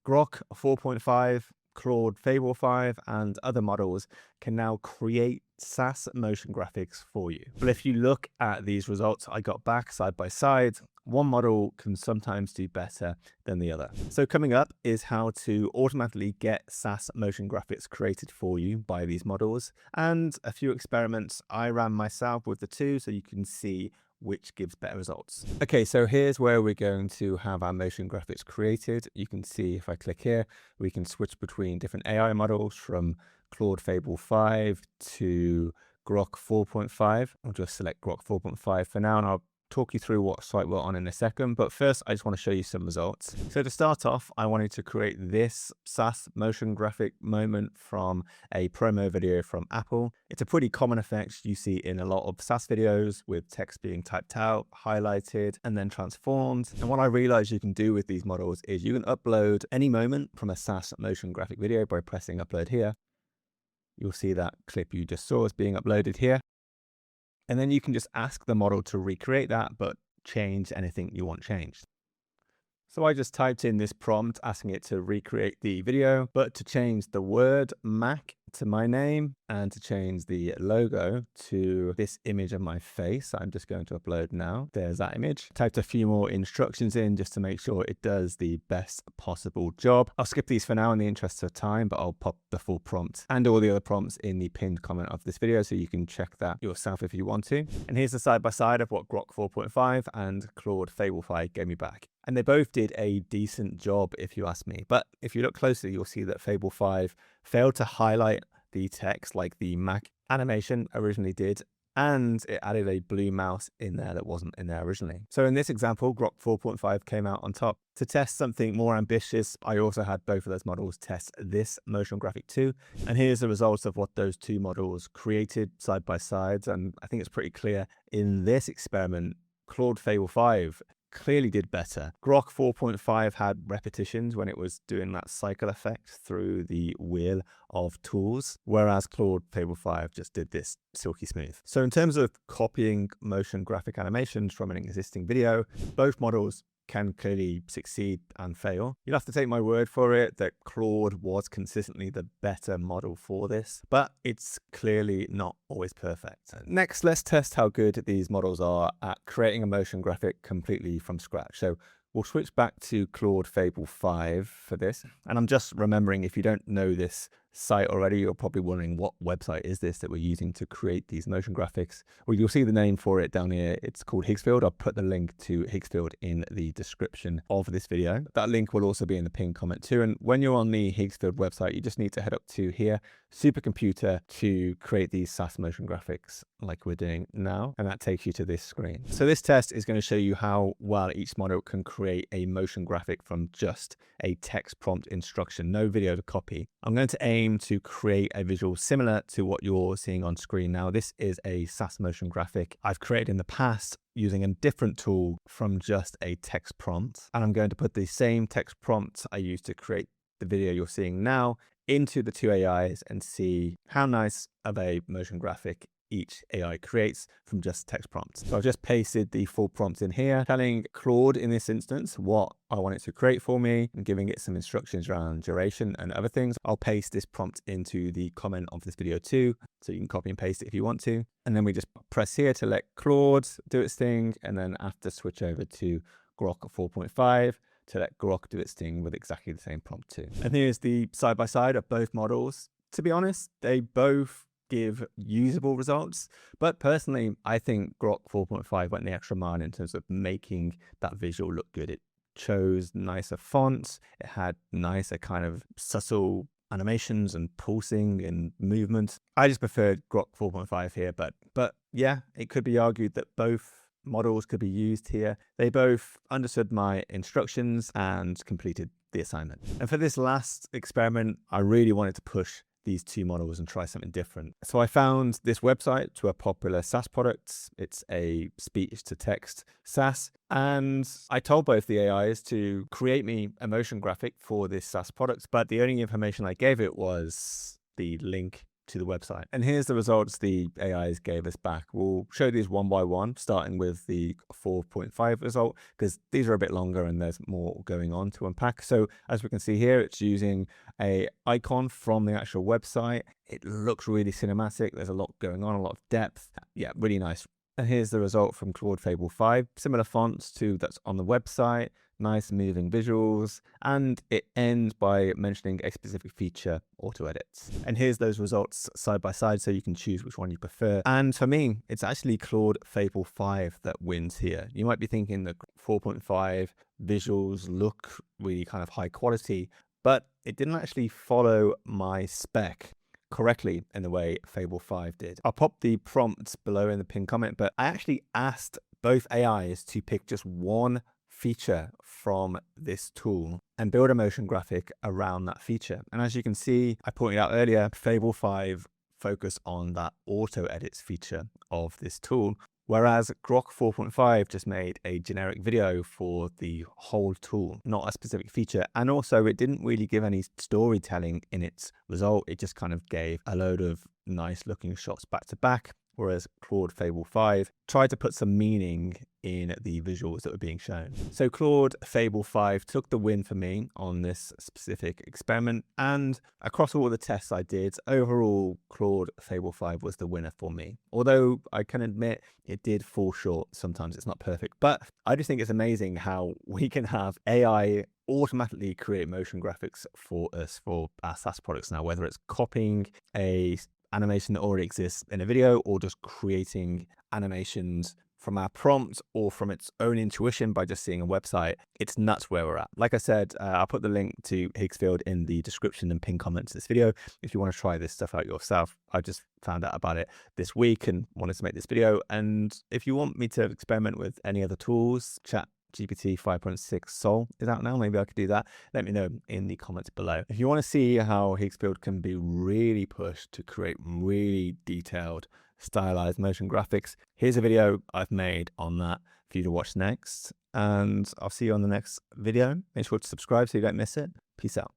Grok 4.5, Claude Fable 5, and other models can now create SaaS motion graphics for you. But if you look at these results I got back side by side, one model can sometimes do better than the other. So coming up is how to automatically get SaaS motion graphics created for you by these models, and a few experiments I ran myself with the two so you can see which gives better results. Okay, so here's where we're going to have our motion graphics created. You can see if I click here, we can switch between different AI models from Claude Fable 5 to Grok 4.5. I'll just select Grok 4.5 for now, and I'll talk you through what site we're on in a second, but first I just want to show you some results. So to start off, I wanted to create this SaaS motion graphic moment from a promo video from Apple. It's a pretty common effect you see in a lot of SaaS videos, with text being typed out, highlighted, and then transformed. And what I realized you can do with these models is you can upload any moment from a SaaS motion graphic video by pressing upload here. You'll see that clip you just saw is being uploaded here. And then you can just ask the model to recreate that, but change anything you want changed. So I just typed in this prompt asking it to recreate the video, but to change the word Mac to my name and to change the logo to this image of my face, I'm just going to upload now. There's that image. Typed a few more instructions in just to make sure it does the best possible job. I'll skip these for now in the interest of time, but I'll pop the full prompt and all the other prompts in the pinned comment of this video so you can check that yourself if you want to. And here's the side by side of what Grok 4.5 and Claude Fable 5 gave me back. And they both did a decent job if you ask me. But if you look closely, you'll see that Fable 5 failed to highlight the text like the Mac animation originally did, and it added a blue mouse in there that wasn't in there originally. So in this example, Grok 4.5 came out on top. To test something more ambitious, I also had both of those models test this motion graphic too. And here's the results of what those two models created side by side. And I think it's pretty clear in this experiment, Claude Fable 5 clearly did better. Grok 4.5 had repetitions when it was doing that cycle effect through the wheel of tools, whereas Claude Fable 5 just did this silky smooth. So in terms of copying motion graphic animations from an existing video, both models can clearly succeed and fail. You'll have to take my word for it that Claude was consistently the better model for this, but it's clearly not always perfect. Next, let's test how good these models are at creating a motion graphic completely from scratch. So we'll switch back to Claude Fable 5 for this. And I'm just remembering, if you don't know this site already, you're probably wondering what website is this that we're using to create these motion graphics. Well, you'll see the name for it down here. It's called Higgsfield. I'll put the link to Higgsfield in the description of this video. That link will also be in the pinned comment too. And when you're on the Higgsfield website, you just need to head up to here, Supercomputer, to create these SaaS motion graphics like we're doing now. And that takes you to this screen. So this test is going to show you how well each model can create a motion graphic from just a text prompt instruction, no video to copy. I'm going to aim to create a visual similar to what you're seeing on screen now. This is a SaaS motion graphic I've created in the past using a different tool from just a text prompt. And I'm going to put the same text prompt I used to create the video you're seeing now into the two AIs and see how nice of a motion graphic each AI creates from just text prompts. So I've just pasted the full prompt in here, telling Claude in this instance what I want it to create for me and giving it some instructions around duration and other things. I'll paste this prompt into the comment of this video too, so you can copy and paste it if you want to. And then we just press here to let Claude do its thing, and then after switch over to Grok 4.5 to let Grok do its thing with exactly the same prompt too. And here's the side by side of both models. To be honest, they both give usable results, but personally I think Grok 4.5 went the extra mile in terms of making that visual look good. It chose nicer fonts, it had nicer kind of subtle animations and pulsing and movement. I just preferred Grok 4.5 here, but yeah, it could be argued that both models could be used here. They both understood my instructions and completed the assignment. And for this last experiment, I really wanted to push these two models and try something different. So I found this website to a popular SaaS product. It's a speech to text SaaS. And I told both the AIs to create me a motion graphic for this SaaS product, but the only information I gave it was the link to the website. And here's the results the AIs gave us back. We'll show these one by one, starting with the 4.5 result, because these are a bit longer and there's more going on to unpack. So as we can see here, it's using a icon from the actual website. It looks really cinematic. There's a lot going on, a lot of depth. Yeah, really nice. And here's the result from Claude Fable 5. Similar fonts to that's on the website. Nice moving visuals, and it ends by mentioning a specific feature, auto edits. And here's those results side by side, so you can choose which one you prefer. And for me, it's actually Claude Fable 5 that wins here. You might be thinking the 4.5 visuals look really kind of high quality, but it didn't actually follow my spec correctly in the way Fable 5 did. I'll pop the prompts below in the pinned comment, but I actually asked both AIs to pick just one feature from this tool and build a motion graphic around that feature. And as you can see, I pointed out earlier, Fable 5 focused on that auto edits feature of this tool, whereas Grok 4.5 just made a generic video for the whole tool, not a specific feature. And also it didn't really give any storytelling in its result. It just kind of gave a load of nice looking shots back to back, whereas Claude Fable 5 tried to put some meaning in the visuals that were being shown. So Claude Fable 5 took the win for me on this specific experiment, and across all the tests I did, overall Claude Fable 5 was the winner for me. Although I can admit it did fall short. Sometimes it's not perfect, but I just think it's amazing how we can have AI automatically create motion graphics for us for our SaaS products now, whether it's copying a animation that already exists in a video or just creating animations from our prompt or from its own intuition by just seeing a website. It's nuts where we're at. Like I said, I'll put the link to Higgsfield in the description and pinned comment to this video if you want to try this stuff out yourself. I just found out about it this week and wanted to make this video. And if you want me to experiment with any other tools, ChatGPT 5.6 Sol is out now. Maybe I could do that. Let me know in the comments below. If you want to see how Higgsfield can be really pushed to create really detailed, stylized motion graphics, here's a video I've made on that for you to watch next. And I'll see you on the next video. Make sure to subscribe so you don't miss it. Peace out.